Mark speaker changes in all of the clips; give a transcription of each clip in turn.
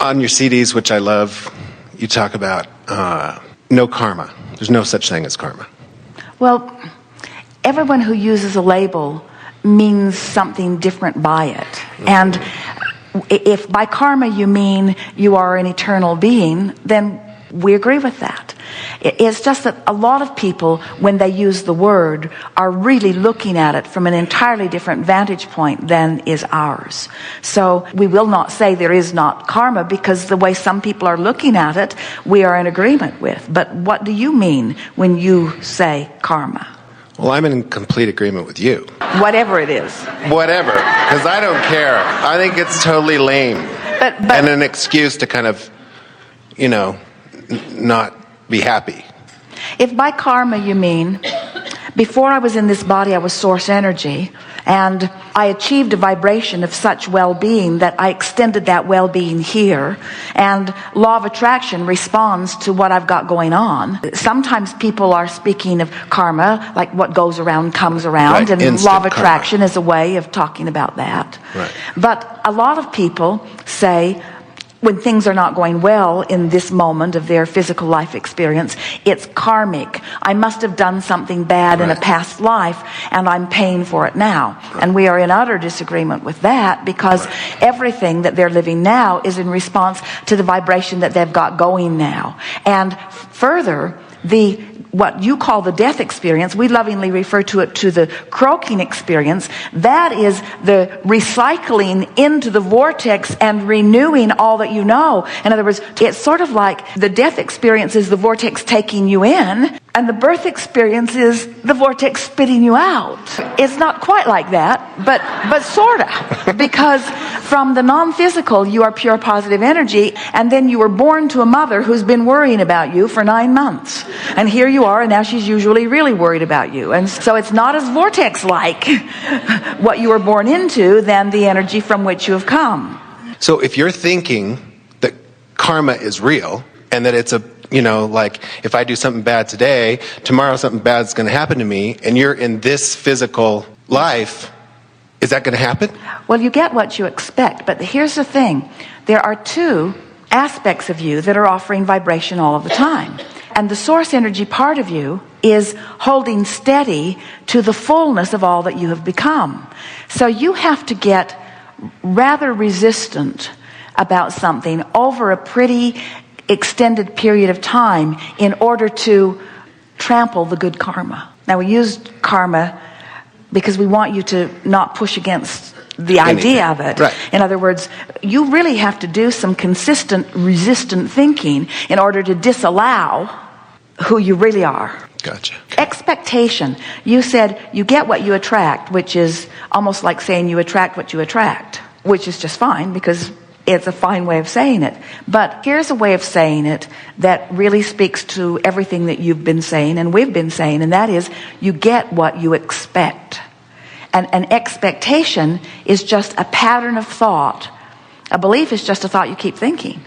Speaker 1: On your CDs, which I love, you talk about no karma. There's no such thing as karma.
Speaker 2: Well, everyone who uses a label means something different by it. And if by karma you mean you are an eternal being, then we agree with that. It's just that a lot of people, when they use the word, are really looking at it from an entirely different vantage point than is ours. So we will not say there is not karma, because the way some people are looking at it, we are in agreement with. But what do you mean when you say karma?
Speaker 1: Well, I'm in complete agreement with you.
Speaker 2: Whatever it is.
Speaker 1: Whatever, because I don't care. I think it's totally lame.
Speaker 2: But
Speaker 1: and an excuse to kind of, not be happy.
Speaker 2: If by karma you mean, before I was in this body I was source energy, and I achieved a vibration of such well-being that I extended that well-being here, and law of attraction responds to what I've got going on. Sometimes people are speaking of karma, like what goes around comes around,
Speaker 1: right.
Speaker 2: And law of attraction
Speaker 1: karma
Speaker 2: is a way of talking about that.
Speaker 1: Right.
Speaker 2: But a lot of people say, when things are not going well in this moment of their physical life experience, it's karmic. I must have done something bad in a past life, and I'm paying for it now. And we are in utter disagreement with that, because everything that they're living now is in response to the vibration that they've got going now. And further, what you call the death experience, we lovingly refer to it to the croaking experience. That is the recycling into the vortex and renewing all that you know. In other words, it's sort of like the death experience is the vortex taking you in, and the birth experience is the vortex spitting you out. It's not quite like that, but sort of. Because from the non-physical, you are pure positive energy, and then you were born to a mother who's been worrying about you for 9 months. And here you are, and now she's usually really worried about you. And so it's not as vortex-like what you were born into than the energy from which you have come.
Speaker 1: So if you're thinking that karma is real, and that it's like if I do something bad today, tomorrow something bad is going to happen to me, and you're in this physical life, is that going to happen?
Speaker 2: Well, you get what you expect, but here's the thing. There are two aspects of you that are offering vibration all of the time. And the source energy part of you is holding steady to the fullness of all that you have become. So you have to get rather resistant about something over a pretty extended period of time in order to trample the good karma. Now, we used karma because we want you to not push against the idea of it.
Speaker 1: Right.
Speaker 2: In other words, you really have to do some consistent, resistant thinking in order to disallow who you really are.
Speaker 1: Gotcha.
Speaker 2: Expectation. You said you get what you attract, which is almost like saying you attract what you attract, which is just fine because it's a fine way of saying it. But here's a way of saying it that really speaks to everything that you've been saying and we've been saying, and that is you get what you expect. And an expectation is just a pattern of thought. A belief is just a thought you keep thinking.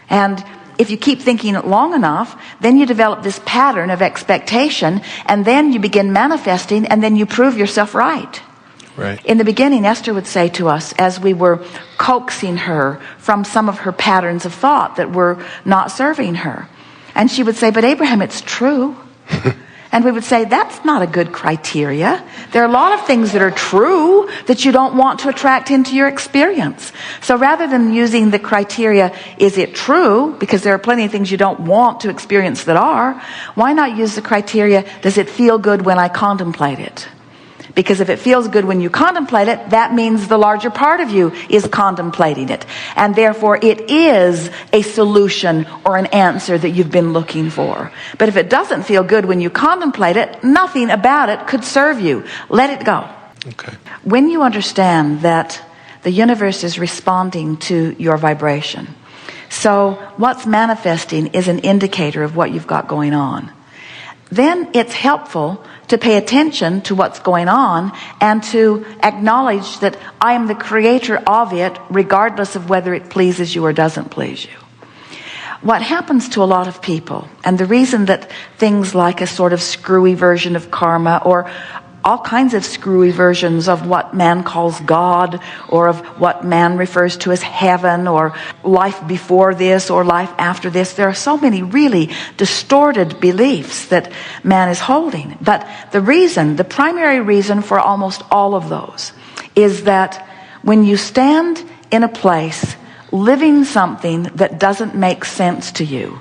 Speaker 2: And if you keep thinking it long enough, then you develop this pattern of expectation, and then you begin manifesting, and then you prove yourself right.
Speaker 1: Right.
Speaker 2: In the beginning, Esther would say to us, as we were coaxing her from some of her patterns of thought that were not serving her, and she would say, "But Abraham, it's true." And we would say, that's not a good criteria. There are a lot of things that are true that you don't want to attract into your experience. So rather than using the criteria, is it true? Because there are plenty of things you don't want to experience that are. Why not use the criteria, does it feel good when I contemplate it? Because if it feels good when you contemplate it, that means the larger part of you is contemplating it. And therefore it is a solution or an answer that you've been looking for. But if it doesn't feel good when you contemplate it, nothing about it could serve you. Let it go.
Speaker 1: Okay.
Speaker 2: When you understand that the universe is responding to your vibration, so what's manifesting is an indicator of what you've got going on, then it's helpful to pay attention to what's going on and to acknowledge that I am the creator of it, regardless of whether it pleases you or doesn't please you. What happens to a lot of people, and the reason that things like a sort of screwy version of karma or all kinds of screwy versions of what man calls God, or of what man refers to as heaven, or life before this, or life after this. There are so many really distorted beliefs that man is holding. But the primary reason for almost all of those is that when you stand in a place living something that doesn't make sense to you,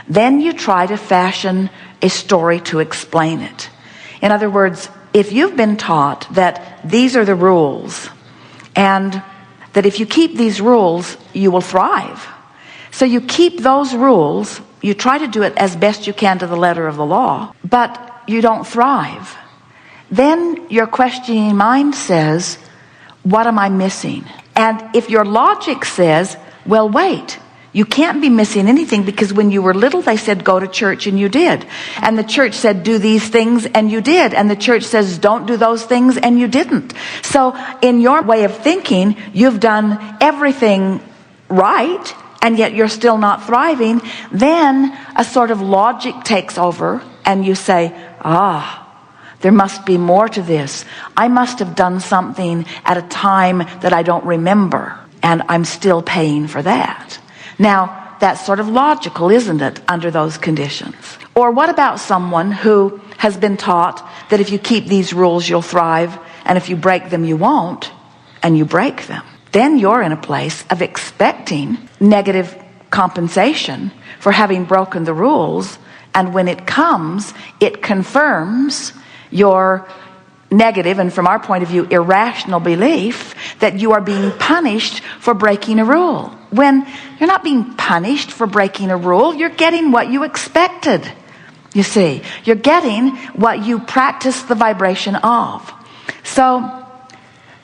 Speaker 2: then you try to fashion a story to explain it. In other words, if you've been taught that these are the rules, and that if you keep these rules, you will thrive. So you keep those rules, you try to do it as best you can to the letter of the law, but you don't thrive. Then your questioning mind says, what am I missing? And if your logic says, well, wait, you can't be missing anything, because when you were little, they said, go to church, and you did. And the church said, do these things, and you did. And the church says, don't do those things, and you didn't. So in your way of thinking, you've done everything right, and yet you're still not thriving. Then a sort of logic takes over, and you say, there must be more to this. I must have done something at a time that I don't remember, and I'm still paying for that. Now, that's sort of logical, isn't it, under those conditions? Or what about someone who has been taught that if you keep these rules, you'll thrive, and if you break them, you won't, and you break them? Then you're in a place of expecting negative compensation for having broken the rules, and when it comes, it confirms your negative, and from our point of view, irrational belief that you are being punished for breaking a rule. When you're not being punished for breaking a rule, you're getting what you expected. You see, you're getting what you practiced the vibration of. So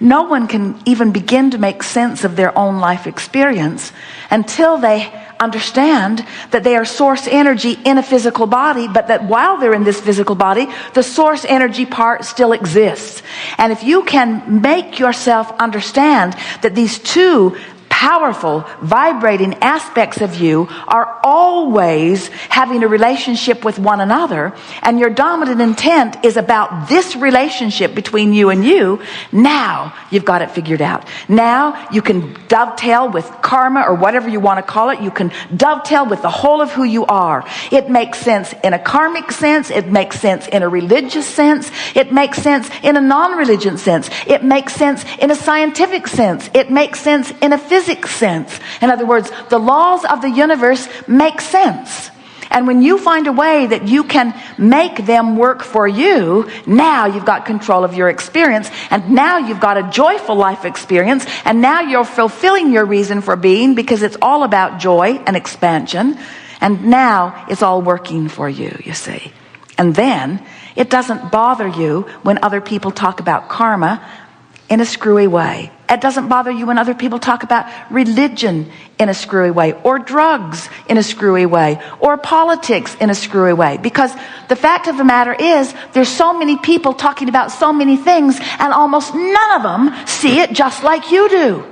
Speaker 2: no one can even begin to make sense of their own life experience until they understand that they are source energy in a physical body, but that while they're in this physical body, the source energy part still exists. And if you can make yourself understand that these two powerful, vibrating aspects of you are always having a relationship with one another, and your dominant intent is about this relationship between you and you, now you've got it figured out. Now you can dovetail with karma, or whatever you want to call it. You can dovetail with the whole of who you are. It makes sense in a karmic sense. It makes sense in a religious sense. It makes sense in a non-religious sense. It makes sense in a scientific sense. It makes sense in a physics sense. In other words, the laws of the universe make sense. And when you find a way that you can make them work for you, now you've got control of your experience, and now you've got a joyful life experience, and now you're fulfilling your reason for being, because it's all about joy and expansion, and now it's all working for you, you see. And then it doesn't bother you when other people talk about karma in a screwy way. It doesn't bother you when other people talk about religion in a screwy way, or drugs in a screwy way, or politics in a screwy way. Because the fact of the matter is, there's so many people talking about so many things, and almost none of them see it just like you do.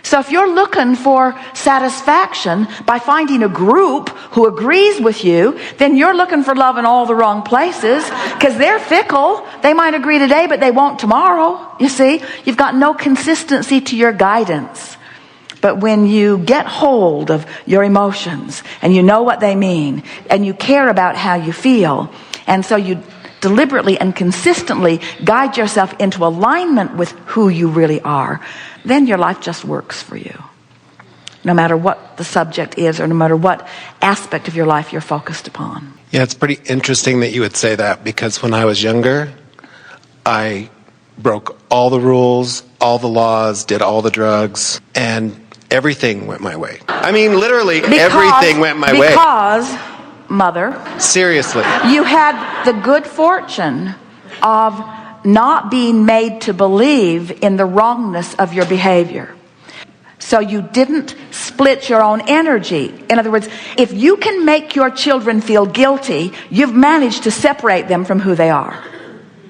Speaker 2: So if you're looking for satisfaction by finding a group who agrees with you, then you're looking for love in all the wrong places, because they're fickle. They might agree today, but they won't tomorrow. You see, you've got no consistency to your guidance. But when you get hold of your emotions, and you know what they mean, and you care about how you feel, and so you deliberately and consistently guide yourself into alignment with who you really are, then your life just works for you. No matter what the subject is, or no matter what aspect of your life you're focused upon.
Speaker 1: Yeah, it's pretty interesting that you would say that, because when I was younger, I broke all the rules, all the laws, did all the drugs, and everything went my way. I mean, literally, everything went my way.
Speaker 2: Because, Mother,
Speaker 1: seriously,
Speaker 2: you had the good fortune of not being made to believe in the wrongness of your behavior. So you didn't split your own energy. In other words, if you can make your children feel guilty, you've managed to separate them from who they are.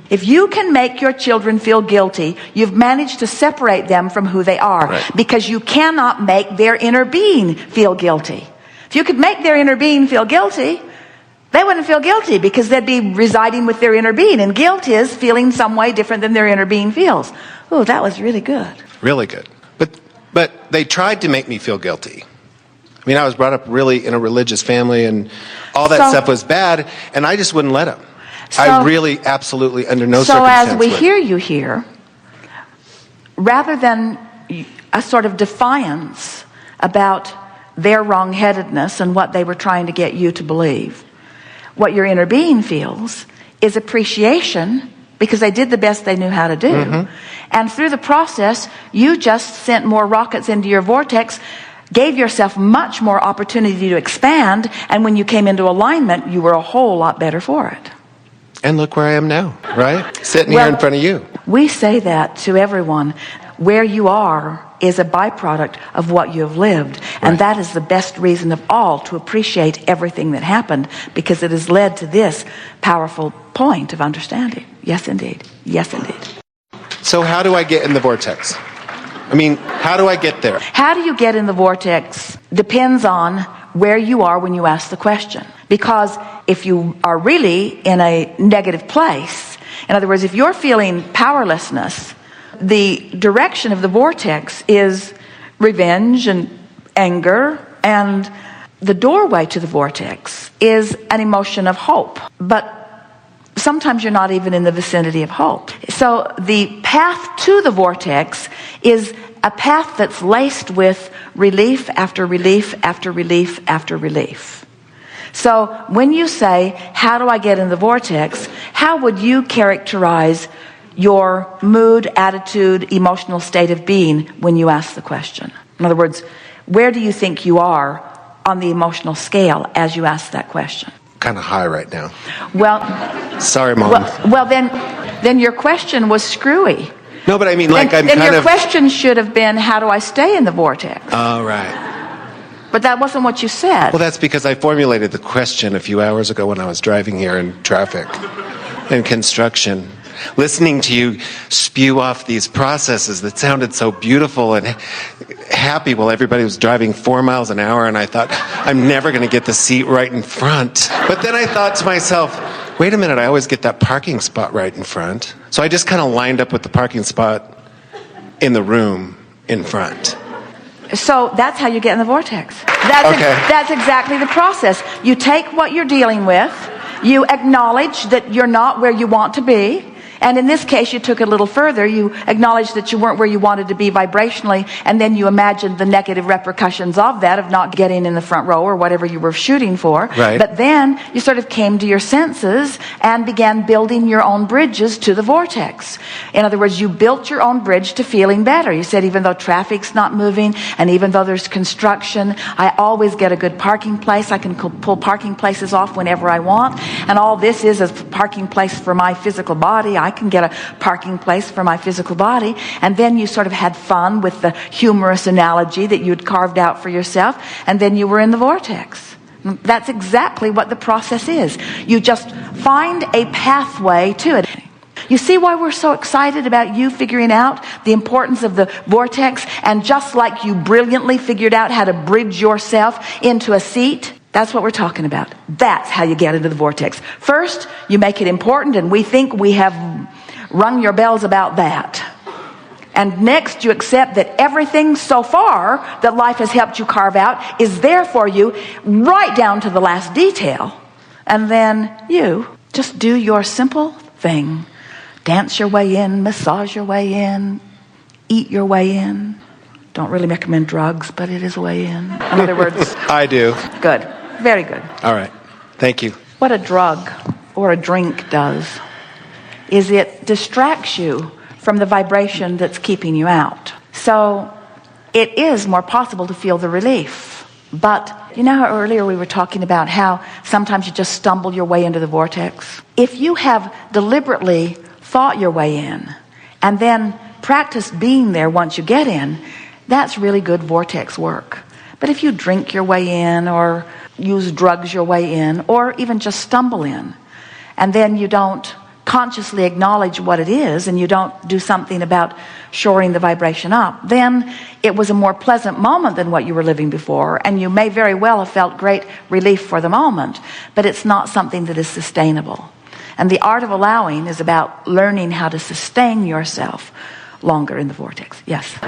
Speaker 2: If you can make your children feel guilty, you've managed to separate them from who they are.
Speaker 1: Right.
Speaker 2: Because you cannot make their inner being feel guilty. If you could make their inner being feel guilty, They wouldn't feel guilty because they'd be residing with their inner being. And guilt is feeling some way different than their inner being feels. Oh, that was really good.
Speaker 1: Really good. But they tried to make me feel guilty. I mean, I was brought up really in a religious family, and all that stuff was bad, and I just wouldn't let them. I really, absolutely, under no circumstance.
Speaker 2: So as we hear you here, rather than a sort of defiance about their wrong-headedness and what they were trying to get you to believe, what your inner being feels is appreciation, because they did the best they knew how to do. Mm-hmm. And through the process, you just sent more rockets into your vortex, gave yourself much more opportunity to expand, and when you came into alignment, you were a whole lot better for it.
Speaker 1: And look where I am now, right? Sitting here in front of you.
Speaker 2: We say that to everyone. Where you are is a byproduct of what you have lived. And that is the best reason of all to appreciate everything that happened, because it has led to this powerful point of understanding. Yes, indeed. Yes, indeed.
Speaker 1: So how do I get in the vortex? I mean, how do I get there?
Speaker 2: How do you get in the vortex depends on where you are when you ask the question. Because if you are really in a negative place, in other words, if you're feeling powerlessness, the direction of the vortex is revenge and anger, and the doorway to the vortex is an emotion of hope. But sometimes you're not even in the vicinity of hope. So the path to the vortex is a path that's laced with relief after relief after relief after relief. So when you say, how do I get in the vortex? How would you characterize your mood, attitude, emotional state of being when you ask the question? In other words, where do you think you are on the emotional scale as you ask that question?
Speaker 1: Kind of high right now.
Speaker 2: Well,
Speaker 1: sorry, Mom.
Speaker 2: Well, then your question was screwy.
Speaker 1: No, but I mean, like,
Speaker 2: then your question should have been, how do I stay in the vortex?
Speaker 1: Oh, right.
Speaker 2: But that wasn't what you said.
Speaker 1: Well, that's because I formulated the question a few hours ago when I was driving here in traffic and construction, listening to you spew off these processes that sounded so beautiful and happy while everybody was driving 4 miles an hour, and I thought, I'm never going to get the seat right in front. But then I thought to myself, wait a minute, I always get that parking spot right in front. So I just kind of lined up with the parking spot in the room in front.
Speaker 2: So that's how you get in the vortex. That's exactly the process. You take what you're dealing with, you acknowledge that you're not where you want to be, and in this case you took it a little further. You acknowledged that you weren't where you wanted to be vibrationally, and then you imagined the negative repercussions of that, of not getting in the front row or whatever you were shooting for.
Speaker 1: Right.
Speaker 2: But then you sort of came to your senses and began building your own bridges to the vortex. In other words, you built your own bridge to feeling better. You said, even though traffic's not moving and even though there's construction, I always get a good parking place. I can pull parking places off whenever I want, and all this is a parking place for my physical body. I can get a parking place for my physical body. And then you sort of had fun with the humorous analogy that you'd carved out for yourself, and then you were in the vortex. That's exactly what the process is. You just find a pathway to it. You see why we're so excited about you figuring out the importance of the vortex, and just like you brilliantly figured out how to bridge yourself into a seat? That's what we're talking about. That's how you get into the vortex. First, you make it important, and we think we have rung your bells about that. And next, you accept that everything so far that life has helped you carve out is there for you, right down to the last detail. And then you just do your simple thing. Dance your way in, massage your way in, eat your way in. Don't really recommend drugs, but it is a way in. In other words...
Speaker 1: I do.
Speaker 2: Good. Very good.
Speaker 1: All right. Thank you.
Speaker 2: What a drug or a drink does is it distracts you from the vibration that's keeping you out. So it is more possible to feel the relief. But you know how earlier we were talking about how sometimes you just stumble your way into the vortex? If you have deliberately thought your way in and then practiced being there once you get in, that's really good vortex work. But if you drink your way in, or use drugs your way in, or even just stumble in, and then you don't consciously acknowledge what it is and you don't do something about shoring the vibration up, then it was a more pleasant moment than what you were living before, and you may very well have felt great relief for the moment, but it's not something that is sustainable. And the art of allowing is about learning how to sustain yourself longer in the vortex. Yes.